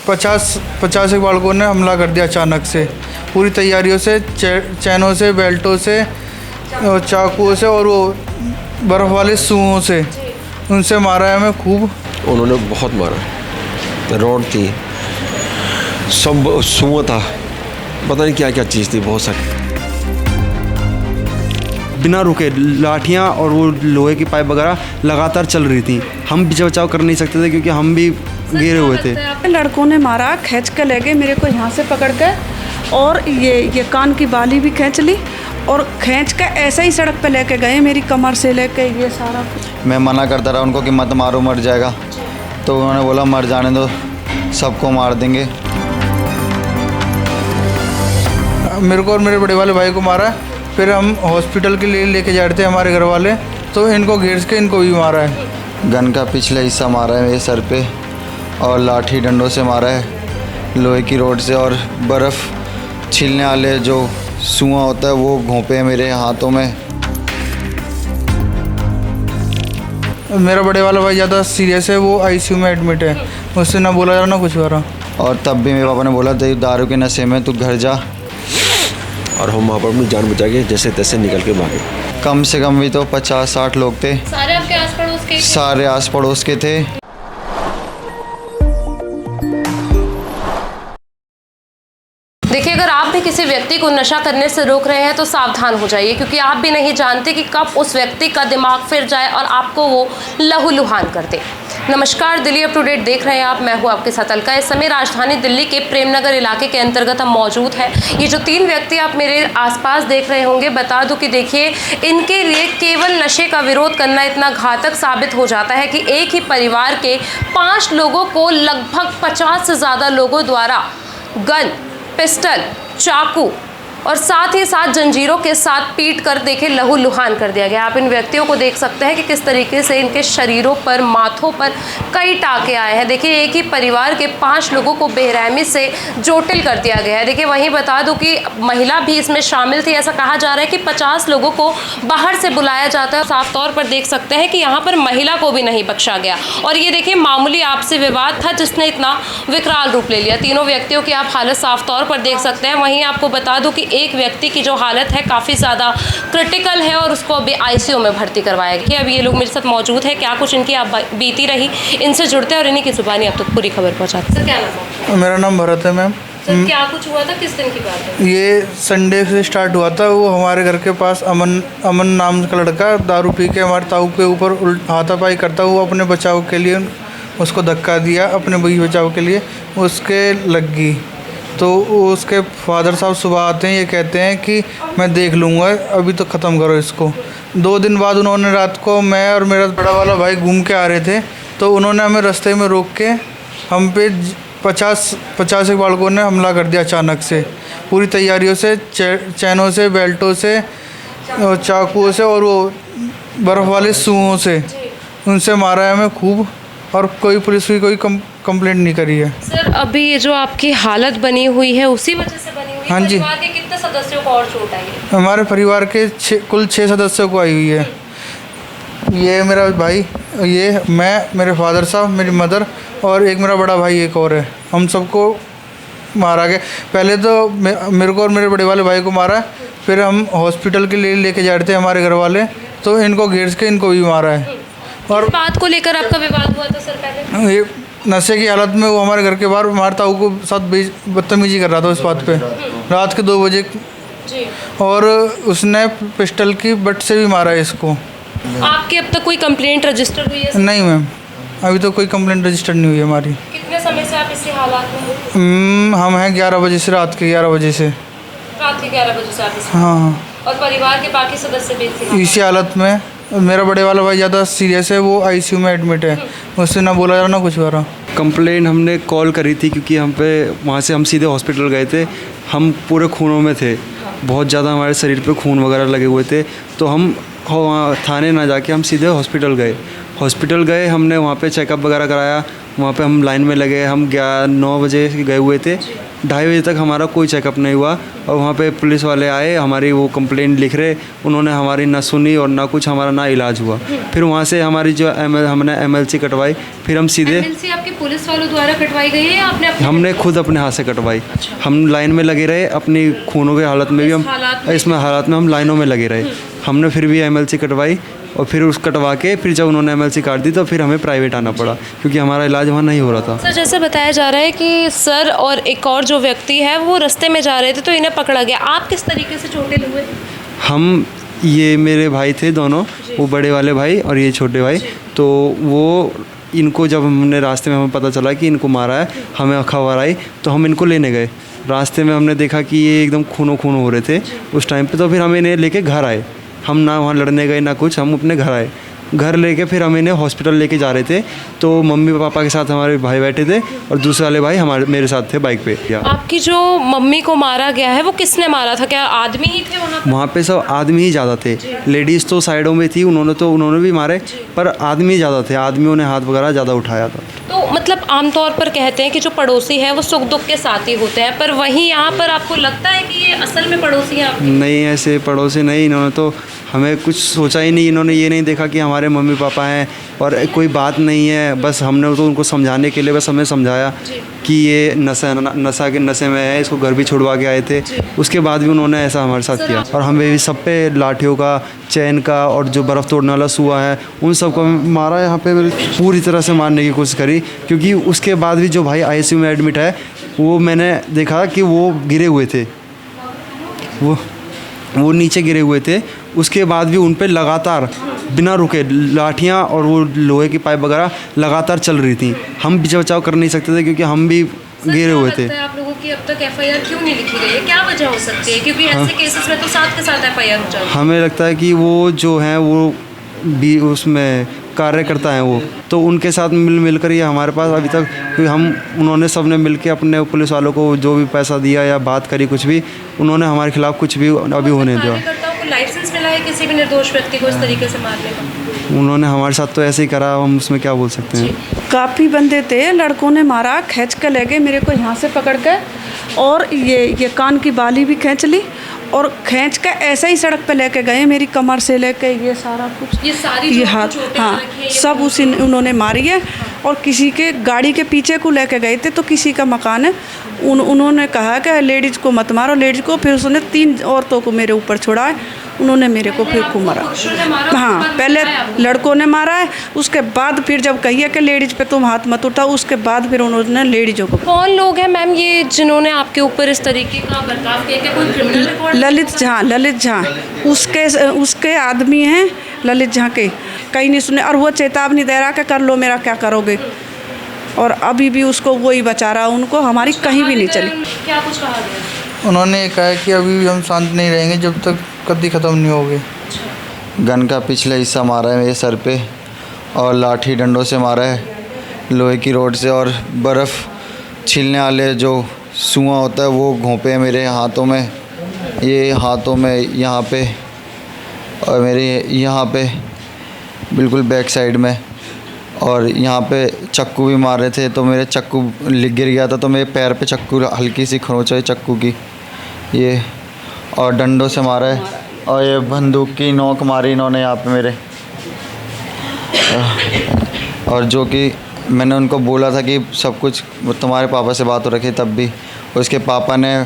50 एक बालकों ने हमला कर दिया अचानक से, पूरी तैयारियों से, चैनों से, बेल्टों से, चाकुओं से और वो बर्फ़ वाले सुओं से, उनसे मारा है हमें खूब। उन्होंने बहुत मारा, रॉड थी, सब सुआ था, पता नहीं क्या क्या चीज़ थी, बहुत सारी। बिना रुके लाठियाँ और वो लोहे की पाइप वगैरह लगातार चल रही थी। हम पीछे बचाव कर नहीं सकते थे क्योंकि हम भी गिरे हुए थे। लड़कों ने मारा, खींच के ले गए मेरे को यहाँ से पकड़ के, और ये कान की बाली भी खींच ली और खींच के ऐसे ही सड़क पे लेके गए, मेरी कमर से लेके ये सारा। मैं मना करता रहा उनको कि मत मारो, मर जाएगा, तो उन्होंने बोला मर जाने दो, सबको मार देंगे। मेरे को और मेरे बड़े वाले भाई को मारा। फिर हम हॉस्पिटल के लिए लेके जा रहे थे हमारे घर वाले, तो इनको घेर के इनको भी मारा है। गन का पिछला हिस्सा मारा है मेरे सर पे और लाठी डंडों से मारा है, लोहे की रोड से, और बर्फ़ छीलने वाले जो सुआ होता है वो घोंपे हैं मेरे हाथों में। मेरा बड़े वाला भाई ज़्यादा सीरियस है, वो आईसीयू में एडमिट है, उससे ना बोला जा रहा ना कुछ हो रहा। और तब भी मेरे पापा ने बोला तेरी दारू के नशे में तू घर जा, और हम वहाँ पर अपनी जान बचा के जैसे तैसे निकल के भागे। कम से कम भी तो 50-60 लोग थे। सारे आपके आस पड़ोस के? सारे आस पड़ोस के थे। देखिए, अगर आप भी किसी व्यक्ति को नशा करने से रोक रहे हैं तो सावधान हो जाइए, क्योंकि आप भी नहीं जानते कि कब उस व्यक्ति का दिमाग फिर जाए और आपको वो लहूलुहान कर दे। नमस्कार, दिल्ली अप टू डेट देख रहे हैं आप, मैं हूं आपके साथ अलका। इस समय राजधानी दिल्ली के प्रेमनगर इलाके के अंतर्गत हम मौजूद हैं। ये जो 3 व्यक्ति आप मेरे आसपास देख रहे होंगे, बता दूं कि देखिए, इनके लिए केवल नशे का विरोध करना इतना घातक साबित हो जाता है कि एक ही परिवार के 5 लोगों को लगभग 50 से ज़्यादा लोगों द्वारा गन, पिस्टल, चाकू और साथ ही साथ जंजीरों के साथ पीट कर देखे लहूलुहान कर दिया गया। आप इन व्यक्तियों को देख सकते हैं कि किस तरीके से इनके शरीरों पर, माथों पर कई टाके आए हैं। देखिए, एक ही परिवार के 5 लोगों को बेरहमी से चोटिल कर दिया गया है। देखिए, वहीं बता दूं कि महिला भी इसमें शामिल थी। ऐसा कहा जा रहा है कि 50 लोगों को बाहर से बुलाया जाता है। साफ तौर पर देख सकते हैं कि यहाँ पर महिला को भी नहीं बख्शा गया। और ये देखिए, मामूली आपसी विवाद था जिसने इतना विकराल रूप ले लिया। तीनों व्यक्तियों की आप हालत साफ तौर पर देख सकते हैं। वहीं आपको बता दूं कि एक व्यक्ति की जो हालत है काफ़ी ज़्यादा क्रिटिकल है और उसको अभी आईसीयू में भर्ती करवाया गया। अभी ये लोग मेरे साथ मौजूद है, क्या कुछ इनकी आप बीती रही, इनसे जुड़ते हैं और इन्हीं की जुबानी आप तक पूरी खबर पहुंचाते हैं। सर, क्या नाम है? मेरा नाम भरत है मैम। सर, क्या कुछ हुआ था, किस दिन की बात है? ये संडे से स्टार्ट हुआ था। वो हमारे घर के पास अमन नाम का लड़का दारू पी के हमारे ताऊ के ऊपर हाथापाई करता, वो अपने बचाव के लिए उसको धक्का दिया, अपने भाई बचाव के लिए, उसके लग गई। तो उसके फादर साहब सुबह आते हैं, ये कहते हैं कि मैं देख लूँगा, अभी तो ख़त्म करो इसको। 2 दिन बाद उन्होंने रात को, मैं और मेरा बड़ा वाला भाई घूम के आ रहे थे, तो उन्होंने हमें रास्ते में रोक के हम पे 50 एक बालकों ने हमला कर दिया अचानक से, पूरी तैयारियों से, चैनों से, बेल्टों से, चाकुओं से और वो बर्फ़ वाले सुओं से, उनसे मारा है हमें खूब। और कोई पुलिस की कोई कंप्लेंट नहीं करी है। सर, अभी ये जो आपकी हालत बनी हुई है उसी वजह से बनी हुई है? हाँ जी। परिवार के कितने सदस्यों को और चोट आई है? हमारे परिवार के कुल 6 सदस्यों को आई हुई है। ये मेरा भाई, ये मैं, मेरे फादर साहब, मेरी मदर और एक मेरा बड़ा भाई एक और है। हम सबको मारा गया। पहले तो मेरे को और मेरे बड़े वाले भाई को मारा, फिर हम हॉस्पिटल के लिए लेके जा रहे थे हमारे घर वाले, तो इनको घेर के इनको भी मारा है। और बात को लेकर आपका विवाद हुआ था सर पहले? ये नशे की हालत में वो हमारे घर के बाहर हमारे ताऊ को साथ बदतमीजी कर रहा था इस बात पे, रात के 2 बजे जी। और उसने पिस्टल की बट से भी मारा है इसको। आपकी अब तक कोई कंप्लेंट रजिस्टर हुई है? नहीं मैम, अभी तो कोई कंप्लेंट रजिस्टर नहीं हुई है हमारी। कितने समय से आप इसी हालात में? हम हैं 11 बजे से, रात के 11 बजे से। रात के 11 बजे से आप हाँ। और परिवार के बाकी सदस्य भी इसी हालत में। मेरा बड़े वाला भाई ज़्यादा सीरियस है, वो आईसीयू में एडमिट है, उससे ना बोला जा रहा ना कुछ हो रहा। कंप्लेंट हमने कॉल करी थी क्योंकि हम पे वहाँ से हम सीधे हॉस्पिटल गए थे। हम पूरे खूनों में थे, बहुत ज़्यादा हमारे शरीर पे खून वगैरह लगे हुए थे, तो हम वहाँ थाने ना जाके हम सीधे हॉस्पिटल गए। हमने वहाँ पे चेकअप वगैरह कराया, वहाँ पे हम लाइन में लगे। हम 9 बजे गए हुए थे, 2:30 बजे तक हमारा कोई चेकअप नहीं हुआ। और वहाँ पे पुलिस वाले आए, हमारी वो कंप्लेंट लिख रहे, उन्होंने हमारी ना सुनी और ना कुछ, हमारा ना इलाज हुआ। फिर वहाँ से हमारी जो हमने MLC कटवाई, फिर हम सीधे MLC आपके पुलिस वालों द्वारा कटवाई गई है या आपने हमने खुद अपने हाथ से कटवाई। हम लाइन में लगे रहे, अपनी खूनों के हालत में भी हम इसमें हालात में हम लाइनों में लगे रहे। हमने फिर भी MLC कटवाई और फिर उस कटवा के फिर जब उन्होंने MLC काट दी तो फिर हमें प्राइवेट आना पड़ा, क्योंकि हमारा इलाज वहाँ नहीं हो रहा था। सर, जैसे बताया जा रहा है कि सर और एक और जो व्यक्ति है वो रास्ते में जा रहे थे तो इन्हें पकड़ा गया। आप किस तरीके से चोटिल हुए? ये मेरे भाई थे दोनों, वो बड़े वाले भाई और ये छोटे भाई। तो वो इनको जब हमने रास्ते में हमें पता चला कि इनको मारा है, हमें खबर आई तो हम इनको लेने गए। रास्ते में हमने देखा कि ये एकदम खूनो खून हो रहे थे उस टाइम पे, तो फिर हम इन्हें लेके घर आए। हम ना वहाँ लड़ने गए ना कुछ, हम अपने घर आए। घर लेके फिर हम इन्हें हॉस्पिटल लेके जा रहे थे तो मम्मी पापा के साथ हमारे भाई बैठे थे और दूसरे वाले भाई मेरे साथ थे बाइक पे। आपकी जो मम्मी को मारा गया है वो किसने मारा था? क्या आदमी ही थे वहाँ पे? वहाँ पे सब आदमी ही ज़्यादा थे, लेडीज़ तो साइडों में थी, उन्होंने भी मारे, पर आदमी ज़्यादा थे, आदमियों ने हाथ वगैरह ज़्यादा उठाया था। तो मतलब आमतौर पर कहते हैं कि जो पड़ोसी है वो सुख दुख के साथ ही होते हैं, पर वहीं यहाँ पर आपको लगता है कि ये असल में पड़ोसी हैं आपके? नहीं, ऐसे पड़ोसी नहीं, इन्होंने तो हमें कुछ सोचा ही नहीं। इन्होंने ये नहीं देखा कि हमारे मम्मी पापा हैं और कोई बात नहीं है, बस हमने तो उनको समझाने के लिए बस हमें समझाया कि ये नशा के नशे में है, इसको घर भी छुड़वा के आए थे। उसके बाद भी उन्होंने ऐसा हमारे साथ किया और हमें भी सब पे लाठियों का, चैन का और जो बर्फ़ तोड़ने वाला सुआ है उन सबको मारा। यहाँ पे पूरी तरह से मारने की कोशिश करी, क्योंकि उसके बाद भी जो भाई ICU में एडमिट है वो मैंने देखा कि वो गिरे हुए थे, वो नीचे गिरे हुए थे। उसके बाद भी उन पे लगातार बिना रुके लाठियाँ और वो लोहे की पाइप वगैरह लगातार चल रही थी। हम भी बचाव कर नहीं सकते थे क्योंकि हम भी गिरे हुए थे। आप लोगों की अब तक FIR क्यों नहीं लिखी गई है? क्या वजह हो सकती है? क्योंकि ऐसे केसेस में तो साथ के साथ FIR हो जाती है। हमें लगता है कि वो जो हैं वो भी उसमें कार्यकर्ता हैं, वो तो उनके साथ मिलकर ये हमारे पास अभी तक, क्योंकि उन्होंने सब ने मिल के अपने पुलिस वालों को जो भी पैसा दिया या बात करी कुछ भी, उन्होंने हमारे खिलाफ कुछ भी अभी होने दिया। कार्यकर्ताओं को लाइसेंस मिला है किसी भी निर्दोष व्यक्ति को इस तरीके से मारने का? उन्होंने हमारे साथ तो ऐसे ही करा, हम उसमें क्या बोल सकते हैं। काफ़ी बंदे थे, लड़कों ने मारा, खींच के ले गए मेरे को यहाँ से पकड़ के, और ये कान की बाली भी खींच ली और खींच के ऐसे ही सड़क पे लेके गए, मेरी कमर से लेके ये सारा कुछ, ये सारी ये हाथ, हाँ सब उन्होंने मारी है। और किसी के गाड़ी के पीछे को लेके गए थे तो किसी का मकान है, उन्होंने कहा कि लेडीज़ को मत मारो, लेडीज़ को। फिर उसने 3 औरतों को मेरे ऊपर छोड़ा है, उन्होंने मेरे को फिर खूब मारा। हाँ, पहले लड़कों ने मारा है, उसके बाद फिर जब कहिए कि लेडीज़ पे तुम हाथ मत उठाओ, उसके बाद फिर उन्होंने लेडीज़ों को। कौन लोग हैं मैम ये जिन्होंने आपके ऊपर इस तरीके का बर्ताव किया? क्या कोई क्रिमिनल रिकॉर्ड? ललित झा उसके आदमी हैं, ललित झा के। कहीं नहीं सुने, और वो चेतावनी दे रहा कि कर लो मेरा क्या करोगे, और अभी भी उसको वही बचा रहा, उनको हमारी कहीं भी नहीं चली। क्या कुछ कहा गया? उन्होंने कहा कि अभी भी हम शांत नहीं रहेंगे जब तक कभी ख़त्म नहीं होगी। गन का पिछला हिस्सा मारा है मेरे सर पे और लाठी डंडों से मारा है, लोहे की रोड से, और बर्फ़ छीलने वाले जो सुआ होता है वो घोंपे हैं मेरे हाथों में, ये हाथों में यहाँ पे, और मेरे यहाँ पे बिल्कुल बैक साइड में, और यहाँ पे चक्कू भी मारे थे तो मेरे चक्कू गिर गया था तो मेरे पैर पे चक्कू हल्की सी खरोंच है चक्कू की, ये, और डंडों से मारा है, और ये बंदूक की नोक मारी इन्होंने यहाँ पे मेरे। और जो कि मैंने उनको बोला था कि सब कुछ तुम्हारे पापा से बात हो रखी, तब भी उसके पापा ने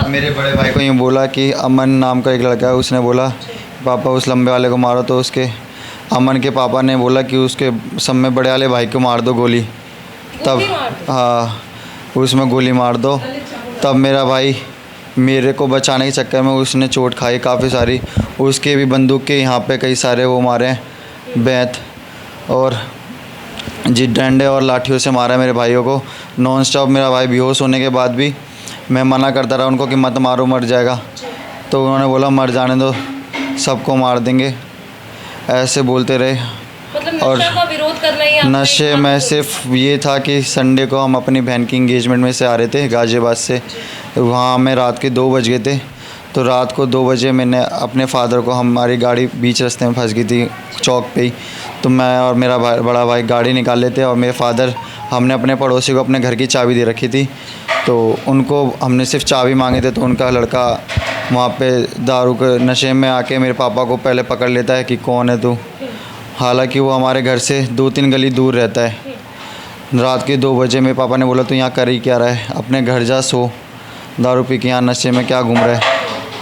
मेरे बड़े भाई को यूँ बोला कि अमन नाम का एक लड़का है, उसने बोला पापा उस लंबे वाले को मारो, तो उसके अमन के पापा ने बोला कि उसके सब में बड़े वाले भाई को मार दो गोली, तब हाँ उसमें गोली मार दो। तब मेरा भाई मेरे को बचाने के चक्कर में उसने चोट खाई काफ़ी सारी, उसके भी बंदूक के यहाँ पे कई सारे वो मारे हैं बैत, और जी डंडे और लाठियों से मारा है मेरे भाइयों को नॉन स्टॉप। मेरा भाई बेहोश होने के बाद भी मैं मना करता रहा उनको कि मत मारो मर जाएगा, तो उन्होंने बोला मर जाने दो, सबको मार देंगे, ऐसे बोलते रहे। मतलब और नशा का विरोध करना ही आपका नशे एक में काम सिर्फ ये था कि संडे को हम अपनी बहन की इंगेजमेंट में से आ रहे थे गाज़ियाबाद से, वहाँ हमें रात के 2 बज गए थे, तो रात को 2 बजे मैंने अपने फादर को, हमारी गाड़ी बीच रास्ते में फंस गई थी चौक पे ही, तो मैं और मेरा बड़ा भाई गाड़ी निकाल लेते और मेरे फादर, हमने अपने पड़ोसी को अपने घर की चाबी दे रखी थी तो उनको हमने सिर्फ चाबी मांगे थे, तो उनका लड़का वहाँ पे दारू के नशे में आके मेरे पापा को पहले पकड़ लेता है कि कौन है तू। हालांकि वो हमारे घर से 2-3 गली दूर रहता है। रात के 2 बजे मेरे पापा ने बोला तू यहाँ कर ही क्या रहा है, अपने घर जा सो, दारू पी के यहाँ नशे में क्या घूम रहा है।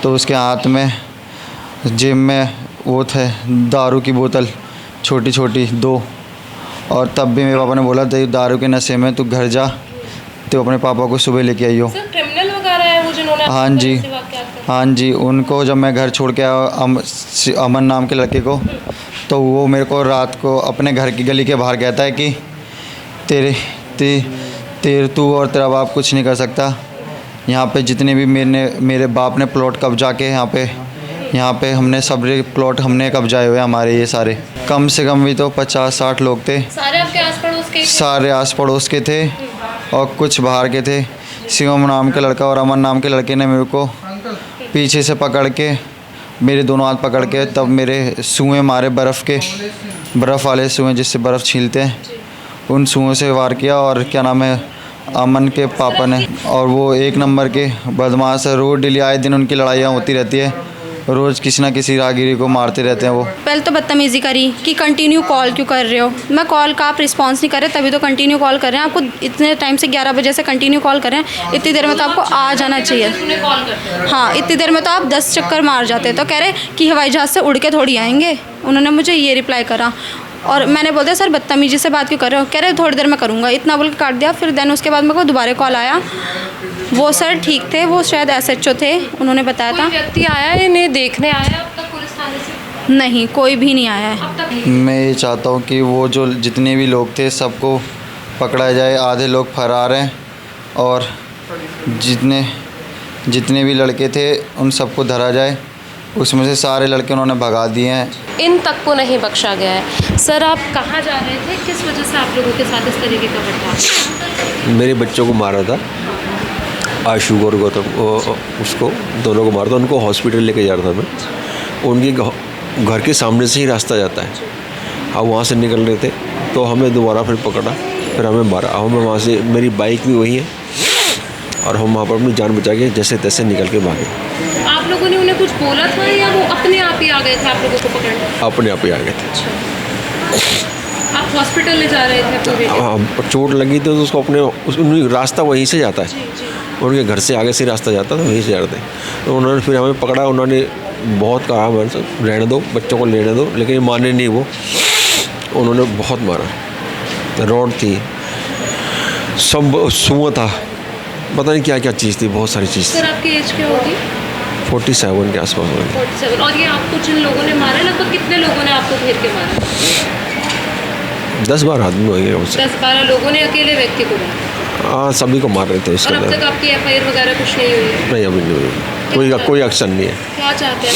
तो उसके हाथ में जेब में वो थे दारू की बोतल छोटी छोटी 2, और तब भी मेरे पापा ने बोला तेरी दारू के नशे में तू घर जा, तो अपने पापा को सुबह लेके आई हो। क्रिमिनल वगैरह है वो जिन्होंने हाँ जी, हाँ जी। उनको जब मैं घर छोड़ के आया अमन नाम के लड़के को, तो वो मेरे को रात को अपने घर की गली के बाहर कहता है कि तेरे तू और तेरा बाप कुछ नहीं कर सकता। यहाँ पे जितने भी मेरे बाप ने प्लॉट कब्जा के यहाँ पे हमने सब प्लॉट हमने कब्जाए हुए हमारे, ये सारे कम से कम भी तो 50-60 लोग थे। सारे आपके आस पड़ोस के? सारे आस पड़ोस के थे और कुछ बाहर के थे। शिवम नाम के लड़का और अमन नाम के लड़के ने मेरे को पीछे से पकड़ के, मेरे दोनों हाथ पकड़ के, तब मेरे सुएँ मारे, बर्फ़ वाले सुएँ जिससे बर्फ़ छीलते हैं, उन सुओं से वार किया। और क्या नाम है, अमन के पापा ने, और वो 1 नंबर के बदमाश है। रोज़ डेली आए दिन उनकी लड़ाइयाँ होती रहती है, रोज़ किसी ना किसी राहगीरी को मारते रहते हैं वो। पहले तो बदतमीज़ी करी कि कंटिन्यू कॉल क्यों कर रहे हो। मैं कॉल का आप रिस्पॉन्स नहीं कर रहे, तभी तो कंटिन्यू कॉल कर रहे हैं। आपको इतने टाइम से 11 बजे से कंटिन्यू कॉल कर रहे हैं, इतनी देर में तो आपको आ जाना चाहिए। हाँ, इतनी देर में तो आप 10 चक्कर मार जाते। तो कह रहे कि हवाई जहाज़ से उड़ के थोड़ी आएंगे। उन्होंने मुझे ये रिप्लाई करा, और मैंने बोल दिया सर बदतमीजी से बात क्यों कर रहे हो। कह रहे थोड़ी देर में करूँगा, इतना बोल के काट दिया। फिर देन उसके बाद मेरे को दोबारा कॉल आया। वो सर ठीक थे, वो शायद SHO थे, उन्होंने बताया था। व्यक्ति आया इन्हें देखने आया अब तक पुलिस थाने से? नहीं, कोई भी नहीं आया है। मैं ये चाहता हूँ कि वो जो जितने भी लोग थे सबको पकड़ा जाए। आधे लोग फरार हैं और जितने भी लड़के थे उन सबको धरा जाए। उसमें से सारे लड़के उन्होंने भगा दिए हैं, इन तक को नहीं बख्शा गया है। सर आप कहाँ जा रहे थे, किस वजह से आप लोगों के साथ इस तरीके का बर्ताव? मेरे बच्चों को मारा था, आशु और गौतम, उसको दोनों को मारा था। उनको हॉस्पिटल लेके जा रहा था मैं। उनके घर के सामने से ही रास्ता जाता है। हम वहाँ से निकल रहे थे तो हमें दोबारा फिर पकड़ा, फिर हमें मारा। हमें वहाँ से, मेरी बाइक भी वही है, और हम वहाँ पर अपनी जान बचा के जैसे तैसे निकल के भागे। आप लोगों ने उन्हें कुछ बोला था या वो अपने आप ही आ गए थे आप लोगों को पकड़ने? अपने आप ही आ गए थे। आप हॉस्पिटल ले जा रहे थे? हाँ, चोट लगी तो उसको अपने रास्ता वहीं से जाता है। उनके घर से आगे से रास्ता जाता था, वहीं से जाते। तो उन्होंने फिर हमें पकड़ा। उन्होंने बहुत कहा मेरे से रहने दो, बच्चों को लेने दो, लेकिन माने नहीं वो। उन्होंने बहुत मारा। रोड थी, सब सुआ था, पता नहीं क्या क्या चीज़ थी, बहुत सारी चीज़। सर आपकी एज क्या होगी? 47 के आसपास होगी। 47। और ये आपको जिन लोगों ने मारा, लगभग कितने लोगों ने आपको घेर के मारा? 10-12 आदमी होंगे उनसे। 10-12 लोगों ने अकेले व्यक्ति को मारा? हाँ, सभी को मार रहे थे उसके और अब अंदर। तक आपकी FIR वगैरह कुछ नहीं हुई है? नहीं, अभी नहीं हुई। कोई एक्शन नहीं है। क्या चाहते हैं?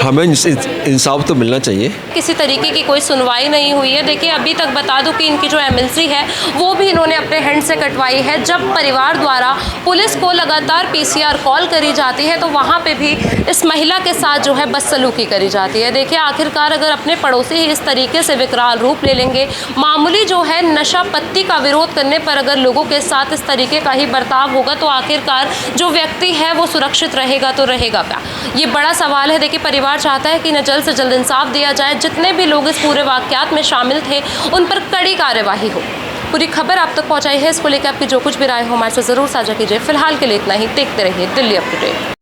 हमें इंसाफ तो मिलना चाहिए। किसी तरीके की कोई सुनवाई नहीं हुई है। देखिए अभी तक बता दूं कि इनकी जो MLC है वो भी इन्होंने अपने हैंड से कटवाई है। जब परिवार द्वारा पुलिस को लगातार PCR कॉल करी जाती है तो वहाँ पे भी इस महिला के साथ जो है बदसलूकी करी जाती है। देखिए आखिरकार अगर अपने पड़ोसी ही इस तरीके से विकराल रूप ले लेंगे, मामूली जो है नशा पत्ती का विरोध करने पर अगर लोगों के साथ इस तरीके का ही बर्ताव होगा तो आखिरकार जो व्यक्ति है वो सुरक्षित रहेगा तो रहेगा क्या? ये बड़ा सवाल है। देखिए परिवार चाहता है कि न जल्द से जल्द इंसाफ दिया जाए। जितने भी लोग इस पूरे वाकयात में शामिल थे उन पर कड़ी कार्यवाही हो। पूरी खबर आप तक पहुंचाई है। इसको लेकर आपकी जो कुछ भी राय हो हमारे से ज़रूर साझा कीजिए। फिलहाल के लिए इतना ही। देखते रहिए दिल्ली अपडेट।